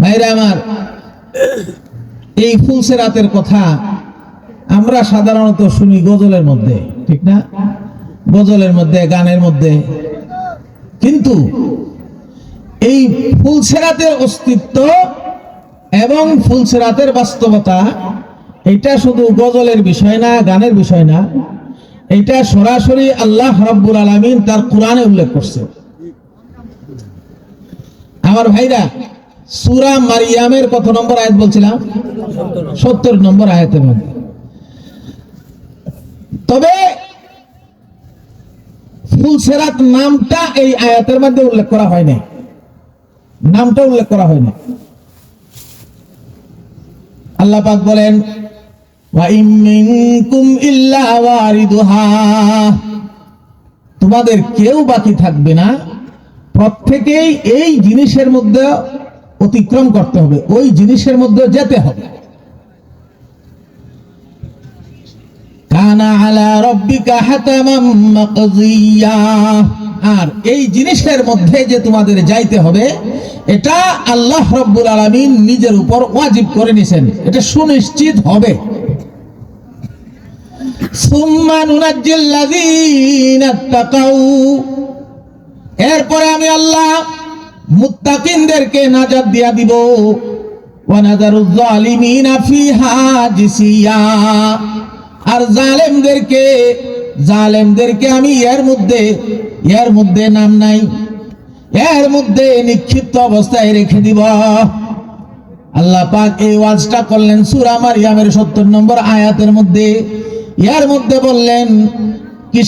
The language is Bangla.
ভাইরা আমার, এই ফুলসেরাতের কথা আমরা সাধারণত শুনি গজলের মধ্যে, ঠিক না? গজলের মধ্যে, গানের মধ্যে। কিন্তু এই ফুলসেরাতের অস্তিত্ব এবং ফুলসেরাতের বাস্তবতা, এটা শুধু গজলের বিষয় না, গানের বিষয় না, এটা সরাসরি আল্লাহ রাব্বুল আলামিন তার কোরআনে উল্লেখ করছে। আমার ভাইরা, সূরা মারিয়ামের কত নম্বর আয়াত বলছিলাম? 70 নম্বর আয়াতের মধ্যে। তবে ফুলসেরাত নামটা এই আয়াতের মধ্যে উল্লেখ করা হয়নি, নামটা উল্লেখ করা হয়নি। আল্লাহ পাক বলেন, ওয়া ইম মিনকুম ইল্লা ওয়ারিদুহা, তোমাদের কেউ বাকি থাকবে না, প্রত্যেকেই এই জিনিসের মধ্যে অতিক্রম করতে হবে, ওই জিনিসের মধ্যে যেতে হবে। কানা আলা রাব্বিকা হাতামান মাকযিয়া, আর এই জিনিসের মধ্যে যে তোমাদের যাইতে হবে, এটা আল্লাহ রাব্বুল আলামিন নিজের উপর ওয়াজিব করে নিয়েছেন, এটা সুনিশ্চিত হবে। সুম্মা নুনাজ্জিল লাযীনা তাকাউ, এরপরে আমি আল্লাহ মুত্তাকিনদেরকে নাজাত দিয়া দিব। ওয়া নাযারুয যালিমিনা ফিহা জিসিয়া, আর জালেমদেরকে আমি এর মধ্যে নাম নাই, এর মধ্যে নিক্ষিপ্ত অবস্থায় রেখে দিব। আল্লাহ পাক এই ওয়াজটা করলেন সূরা মারিয়ামের 70 নম্বর আয়াতের মধ্যে। এর মধ্যে বললেন কি?